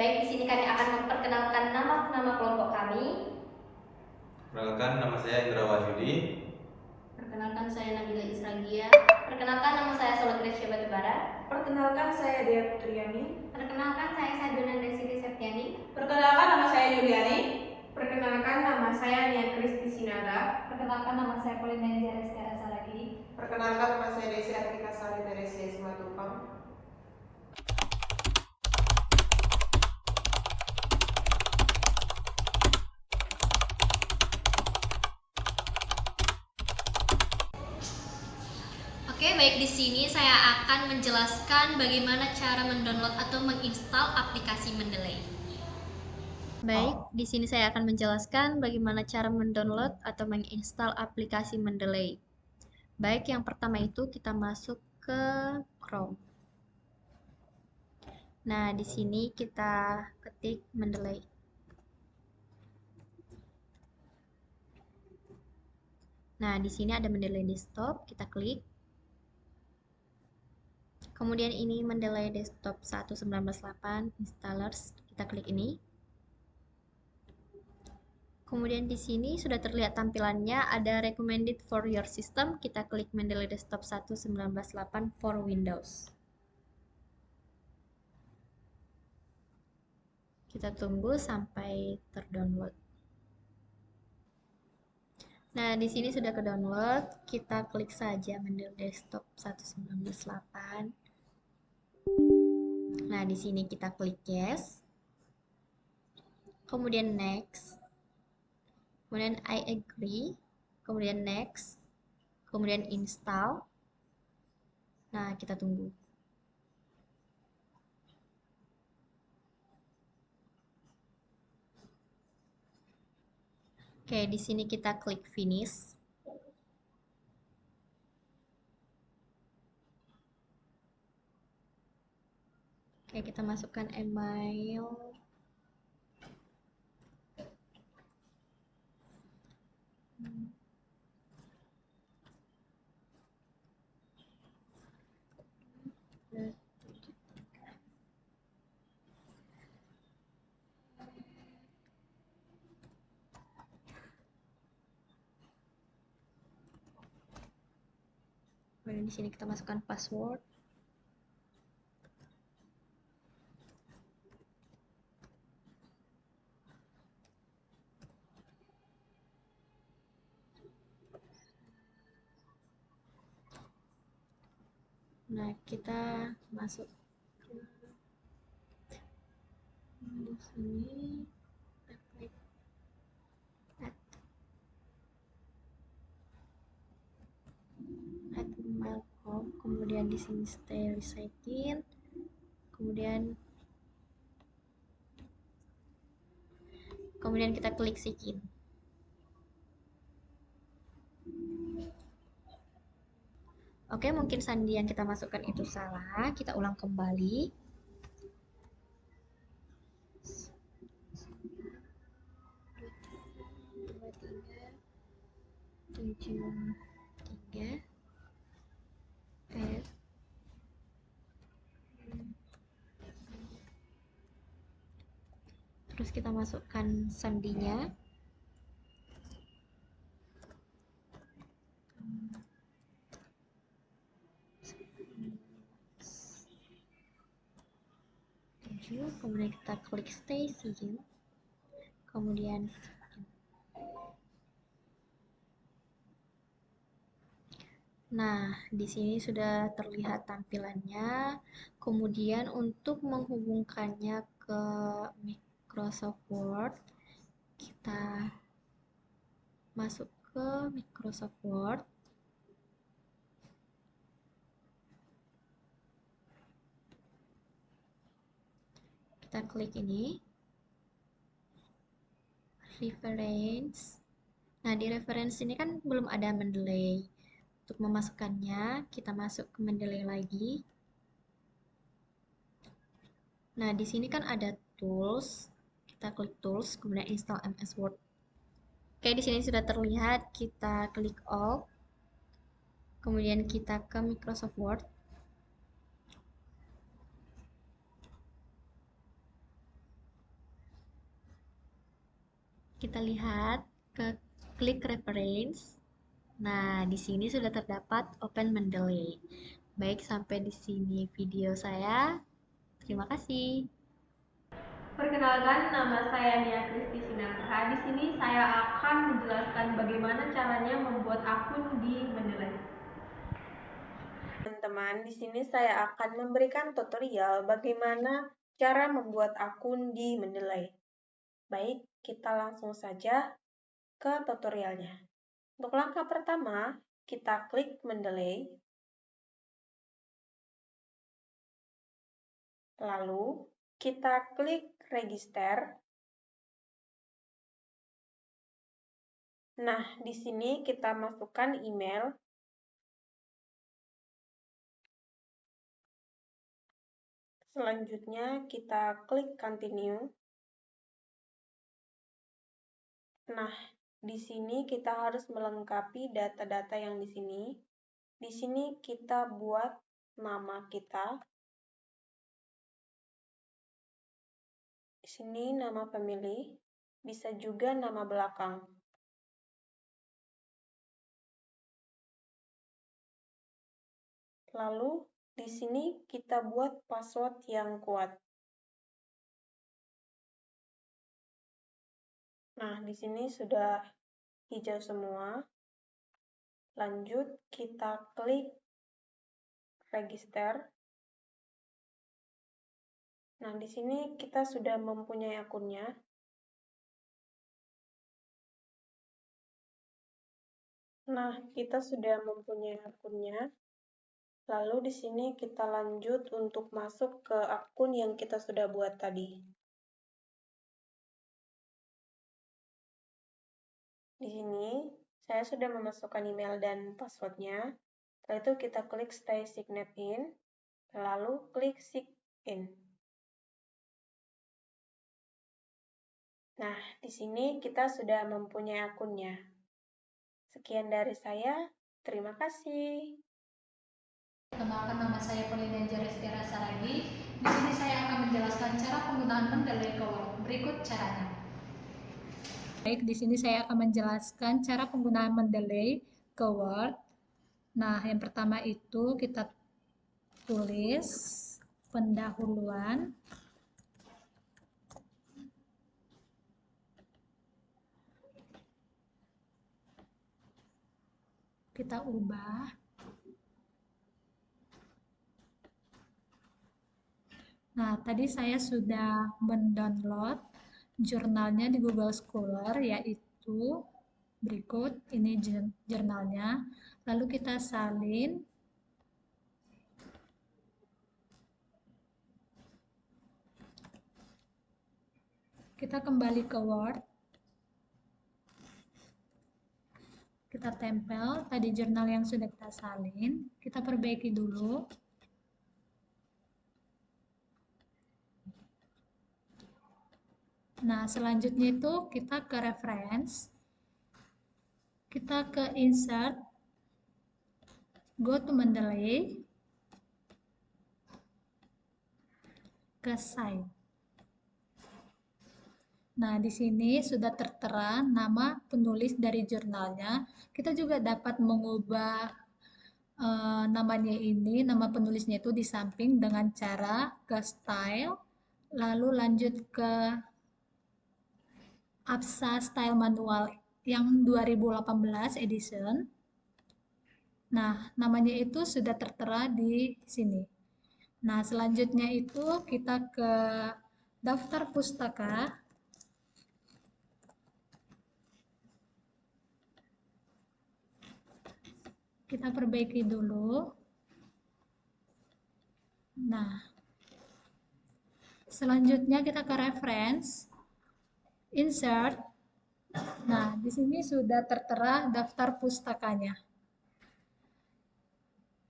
Baik, di sini kami akan memperkenalkan nama kelompok kami. Perkenalkan, nama saya Indra Wahyudi. Perkenalkan, saya Nabila Isragia. Perkenalkan, nama saya Solo Gracia Batubara. Perkenalkan, saya Dea Putriani. Perkenalkan, saya Saduna Desiri Septiani. Perkenalkan, nama saya Yuliani. Perkenalkan, nama saya Nia Kristi Sinada. Perkenalkan, nama saya Polina Jareska Azalagi. Perkenalkan, nama saya Desi Artika Sari Teresia Simatupang. Oke, baik, di sini saya akan menjelaskan bagaimana cara mendownload atau menginstal aplikasi Mendeley. Baik, di sini saya akan menjelaskan bagaimana cara mendownload atau menginstal aplikasi Mendeley. Baik, yang pertama itu kita masuk ke Chrome. Nah, di sini kita ketik Mendeley. Nah, di sini ada Mendeley Desktop, kita klik. Kemudian ini Mendeley Desktop 1.19.8 Installers, kita klik ini. Kemudian di sini sudah terlihat tampilannya ada recommended for your system, kita klik Mendeley Desktop 1.19.8 for Windows. Kita tunggu sampai terdownload. Nah, di sini sudah ke-download, kita klik saja Mendeley Desktop 1.19.8. Nah, di sini kita klik yes. Kemudian next. Kemudian I agree. Kemudian next. Kemudian install. Nah, kita tunggu. Oke, di sini kita klik finish. Oke, kita masukkan email. Kemudian di sini kita masukkan password. Nah, kita masuk di sini, kita klik add email.com, kemudian di sini stay resign, kemudian kita klik sign in. Oke, mungkin sandi yang kita masukkan itu salah, kita ulang kembali. Terus kita masukkan sandinya. Kemudian kita klik stay sign, kemudian nah, di sini sudah terlihat tampilannya. Kemudian untuk menghubungkannya ke Microsoft Word, kita masuk ke Microsoft Word. Kita klik ini, reference. Nah, di reference ini kan belum ada Mendeley. Untuk memasukkannya, kita masuk ke Mendeley lagi. Nah, di sini kan ada tools. Kita klik tools, kemudian install MS Word. Oke, di sini sudah terlihat, kita klik all. Kemudian kita ke Microsoft Word. Kita lihat ke klik reference. Nah, di sini sudah terdapat Open Mendeley. Baik, sampai di sini video saya. Terima kasih. Perkenalkan, nama saya Nia Kristi Sinatra. Di sini saya akan menjelaskan bagaimana caranya membuat akun di Mendeley. Teman-teman, di sini saya akan memberikan tutorial bagaimana cara membuat akun di Mendeley. Baik, kita langsung saja ke tutorialnya. Untuk langkah pertama, kita klik Mendeley. Lalu, kita klik Register. Nah, di sini kita masukkan email. Selanjutnya, kita klik Continue. Nah, di sini kita harus melengkapi data-data yang di sini. Di sini kita buat nama kita. Di sini nama pemilih, bisa juga nama belakang. Lalu, di sini kita buat password yang kuat. Nah, di sini sudah hijau semua. Lanjut, kita klik Register. Nah, di sini kita sudah mempunyai akunnya. Nah, kita sudah mempunyai akunnya. Lalu di sini kita lanjut untuk masuk ke akun yang kita sudah buat tadi. Di sini, saya sudah memasukkan email dan passwordnya. Setelah itu kita klik Stay Signed In, lalu klik Sign In. Nah, di sini kita sudah mempunyai akunnya. Sekian dari saya, terima kasih. Perkenalkan, nama saya Polina Jareska Saragi. Di sini saya akan menjelaskan cara penggunaan Mendeley ke Word. Berikut caranya. Baik, di sini saya akan menjelaskan cara penggunaan Mendeley ke Word. Nah, yang pertama itu kita tulis pendahuluan. Kita ubah. Nah, tadi saya sudah mendownload jurnalnya di Google Scholar, yaitu berikut, ini jurnalnya. Lalu kita salin. Kita kembali ke Word. Kita tempel tadi jurnal yang sudah kita salin. Kita perbaiki dulu. Nah, selanjutnya itu kita ke reference. Kita ke insert. Go to Mendeley. Ke site. Nah, di sini sudah tertera nama penulis dari jurnalnya. Kita juga dapat mengubah namanya ini, nama penulisnya itu di samping dengan cara ke style, lalu lanjut ke Absa Style Manual yang 2018 edition. Nah, namanya itu sudah tertera di sini. Nah, selanjutnya itu kita ke daftar pustaka. Kita perbaiki dulu. Nah, selanjutnya kita ke reference, insert. Nah, di sini sudah tertera daftar pustakanya.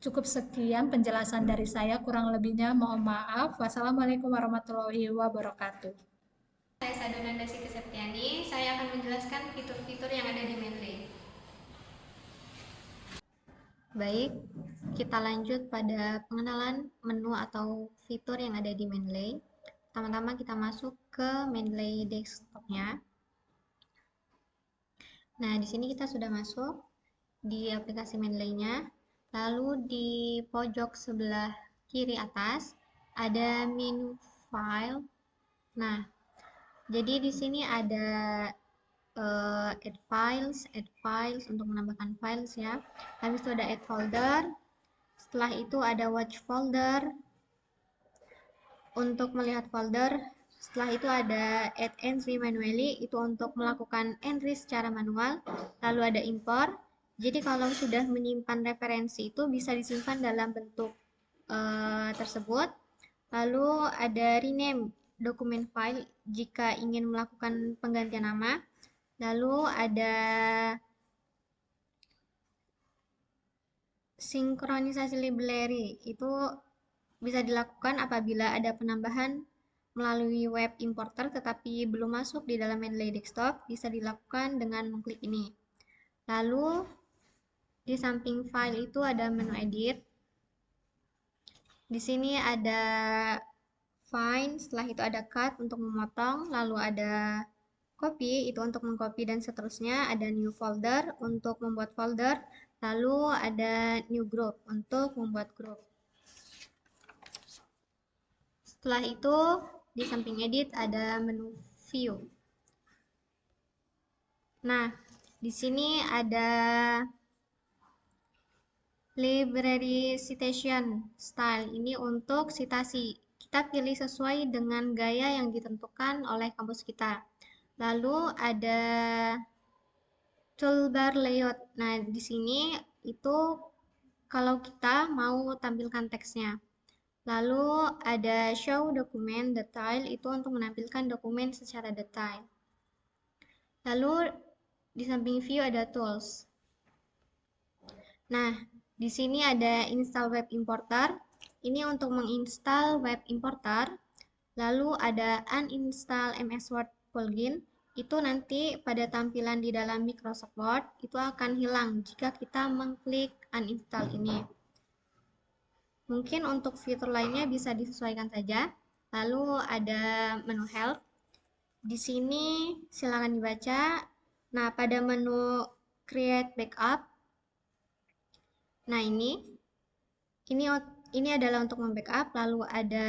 Cukup sekian penjelasan dari saya, kurang lebihnya mohon maaf. Wassalamualaikum warahmatullahi wabarakatuh. Saya Sadonanda Siti Septiani, saya akan menjelaskan fitur-fitur yang ada di Mendeley. Baik, kita lanjut pada pengenalan menu atau fitur yang ada di Mendeley. Pertama-tama kita masuk ke Mendeley desktopnya. Nah, di sini kita sudah masuk di aplikasi Mendeley-nya. Lalu di pojok sebelah kiri atas ada menu file. Nah, jadi di sini ada add files untuk menambahkan files ya. Habis itu ada add folder. Setelah itu ada watch folder untuk melihat folder. Setelah itu ada add entry manually, itu untuk melakukan entry secara manual. Lalu ada import. Jadi kalau sudah menyimpan referensi itu bisa disimpan dalam bentuk tersebut. Lalu ada rename dokumen file jika ingin melakukan penggantian nama. Lalu ada sinkronisasi library, itu bisa dilakukan apabila ada penambahan melalui web importer tetapi belum masuk di dalam Mendeley desktop, bisa dilakukan dengan mengklik ini. Lalu di samping file itu ada menu edit. Di sini ada find, setelah itu ada cut untuk memotong, lalu ada copy, itu untuk mengcopy dan seterusnya, ada new folder untuk membuat folder, lalu ada new group untuk membuat grup. Setelah itu, di samping edit ada menu view. Nah, di sini ada library citation style, ini untuk citasi. Kita pilih sesuai dengan gaya yang ditentukan oleh kampus kita. Lalu ada toolbar layout. Nah, di sini itu kalau kita mau tampilkan teksnya. Lalu ada show document detail, itu untuk menampilkan dokumen secara detail. Lalu di samping view ada tools. Nah, di sini ada install web importer. Ini untuk menginstal web importer. Lalu ada uninstall MS Word plugin. Itu nanti pada tampilan di dalam Microsoft Word itu akan hilang jika kita mengklik uninstall ini. Mungkin untuk fitur lainnya bisa disesuaikan saja. Lalu ada menu help. Di sini silakan dibaca. Nah, pada menu create backup. Nah, ini adalah untuk membackup. Lalu ada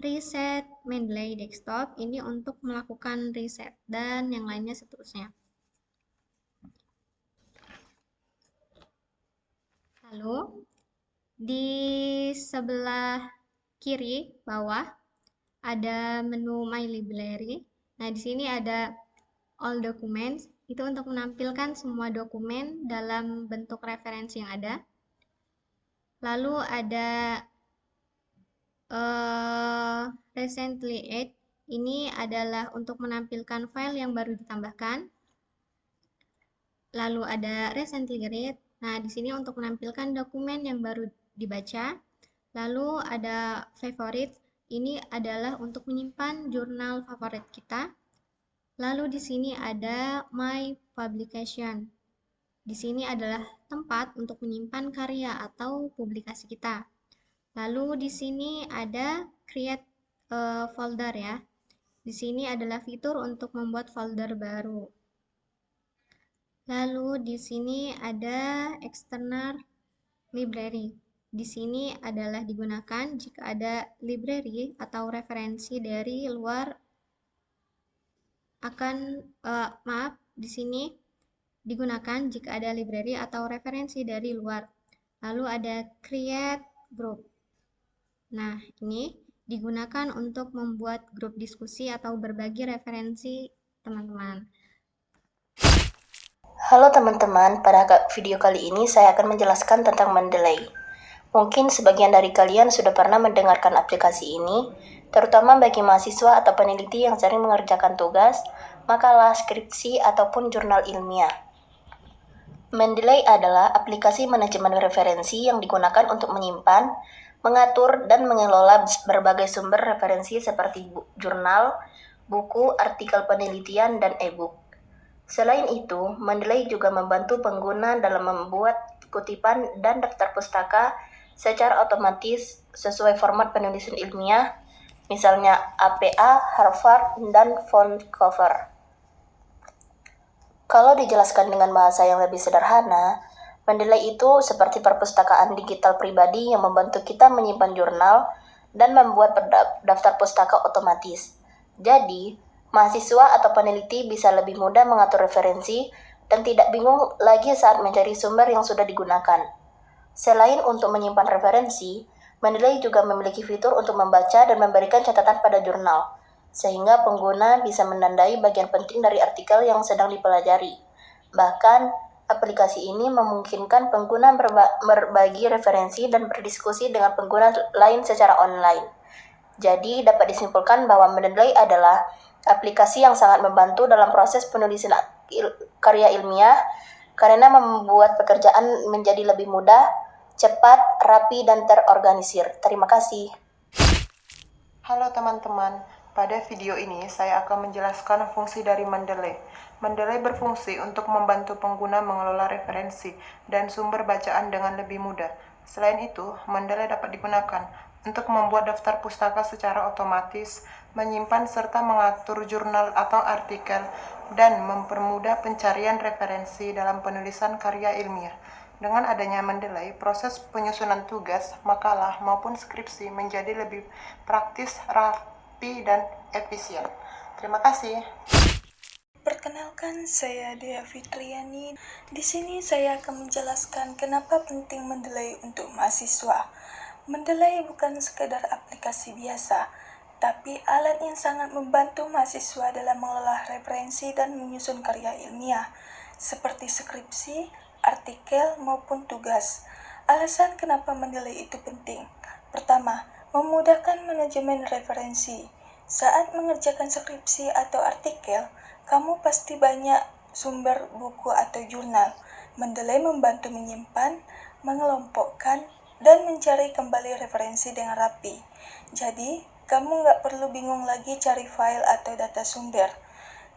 reset Mendeley desktop. Ini untuk melakukan reset dan yang lainnya seterusnya. Lalu di sebelah kiri bawah ada menu My Library. Nah, di sini ada All Documents, itu untuk menampilkan semua dokumen dalam bentuk referensi yang ada. Lalu ada Recently Added, ini adalah untuk menampilkan file yang baru ditambahkan. Lalu ada Recently Read, nah di sini untuk menampilkan dokumen yang baru dibaca. Lalu ada Favorite, ini adalah untuk menyimpan jurnal favorit kita. Lalu di sini ada My Publication. Di sini adalah tempat untuk menyimpan karya atau publikasi kita. Lalu di sini ada Create Folder ya. Di sini adalah fitur untuk membuat folder baru. Lalu di sini ada External Library. Di sini adalah digunakan jika ada library atau referensi dari luar di sini digunakan jika ada library atau referensi dari luar. Lalu ada create group. Nah, ini digunakan untuk membuat grup diskusi atau berbagi referensi teman-teman. Halo teman-teman, pada video kali ini saya akan menjelaskan tentang Mendeley. Mungkin sebagian dari kalian sudah pernah mendengarkan aplikasi ini, terutama bagi mahasiswa atau peneliti yang sering mengerjakan tugas, makalah, skripsi, ataupun jurnal ilmiah. Mendeley adalah aplikasi manajemen referensi yang digunakan untuk menyimpan, mengatur, dan mengelola berbagai sumber referensi seperti jurnal, buku, artikel penelitian, dan e-book. Selain itu, Mendeley juga membantu pengguna dalam membuat kutipan dan daftar pustaka secara otomatis sesuai format penulisan ilmiah, misalnya APA, Harvard, dan font cover. Kalau dijelaskan dengan bahasa yang lebih sederhana, Mendeley itu seperti perpustakaan digital pribadi yang membantu kita menyimpan jurnal dan membuat daftar pustaka otomatis. Jadi, mahasiswa atau peneliti bisa lebih mudah mengatur referensi dan tidak bingung lagi saat mencari sumber yang sudah digunakan. Selain untuk menyimpan referensi, Mendeley juga memiliki fitur untuk membaca dan memberikan catatan pada jurnal, sehingga pengguna bisa menandai bagian penting dari artikel yang sedang dipelajari. Bahkan, aplikasi ini memungkinkan pengguna berbagi referensi dan berdiskusi dengan pengguna lain secara online. Jadi, dapat disimpulkan bahwa Mendeley adalah aplikasi yang sangat membantu dalam proses penulisan karya ilmiah karena membuat pekerjaan menjadi lebih mudah, cepat, rapi, dan terorganisir. Terima kasih. Halo teman-teman, pada video ini saya akan menjelaskan fungsi dari Mendeley. Mendeley berfungsi untuk membantu pengguna mengelola referensi dan sumber bacaan dengan lebih mudah. Selain itu, Mendeley dapat digunakan untuk membuat daftar pustaka secara otomatis, menyimpan serta mengatur jurnal atau artikel, dan mempermudah pencarian referensi dalam penulisan karya ilmiah. Dengan adanya Mendeley, proses penyusunan tugas, makalah, maupun skripsi menjadi lebih praktis, rapi, dan efisien. Terima kasih. Perkenalkan, saya Dea Fitriani. Di sini saya akan menjelaskan kenapa penting Mendeley untuk mahasiswa. Mendeley bukan sekedar aplikasi biasa, tapi alat yang sangat membantu mahasiswa dalam mengolah referensi dan menyusun karya ilmiah, seperti skripsi, artikel, maupun tugas. Alasan kenapa Mendeley itu penting. Pertama, memudahkan manajemen referensi. Saat mengerjakan skripsi atau artikel, kamu pasti banyak sumber buku atau jurnal. Mendeley membantu menyimpan, mengelompokkan, dan mencari kembali referensi dengan rapi. Jadi, kamu nggak perlu bingung lagi cari file atau data sumber.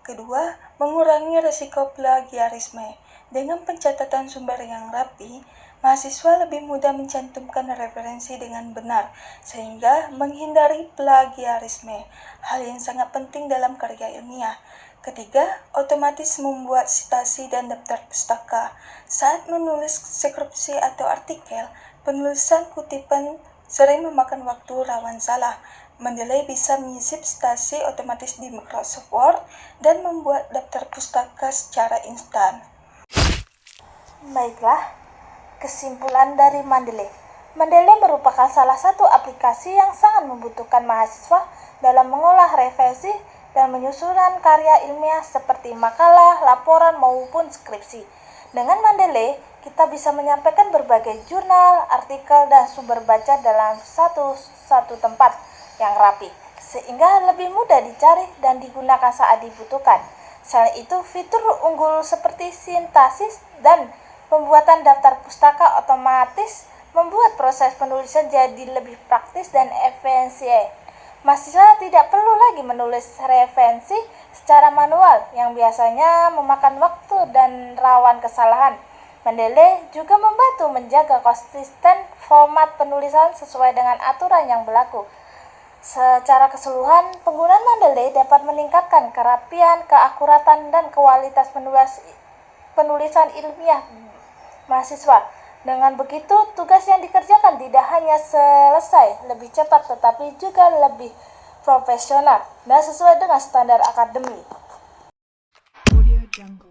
Kedua, mengurangi risiko plagiarisme. Dengan pencatatan sumber yang rapi, mahasiswa lebih mudah mencantumkan referensi dengan benar, sehingga menghindari plagiarisme, hal yang sangat penting dalam karya ilmiah. Ketiga, otomatis membuat citasi dan daftar pustaka. Saat menulis skripsi atau artikel, penulisan kutipan sering memakan waktu rawan salah. Mendeley bisa menyisip citasi otomatis di Microsoft Word dan membuat daftar pustaka secara instan. Baiklah, kesimpulan dari Mendeley. Mendeley merupakan salah satu aplikasi yang sangat membutuhkan mahasiswa dalam mengolah referensi dan menyusun karya ilmiah seperti makalah, laporan, maupun skripsi. Dengan Mendeley, kita bisa menyampaikan berbagai jurnal, artikel, dan sumber baca dalam satu tempat yang rapi, sehingga lebih mudah dicari dan digunakan saat dibutuhkan. Selain itu, fitur unggul seperti sintaksis dan pembuatan daftar pustaka otomatis membuat proses penulisan jadi lebih praktis dan efisien. Mahasiswa tidak perlu lagi menulis referensi secara manual yang biasanya memakan waktu dan rawan kesalahan. Mendeley juga membantu menjaga konsisten format penulisan sesuai dengan aturan yang berlaku. Secara keseluruhan, penggunaan Mendeley dapat meningkatkan kerapian, keakuratan, dan kualitas penulisan ilmiah mahasiswa. Dengan begitu, tugas yang dikerjakan tidak hanya selesai lebih cepat, tetapi juga lebih profesional dan sesuai dengan standar akademik. Audio Jungle.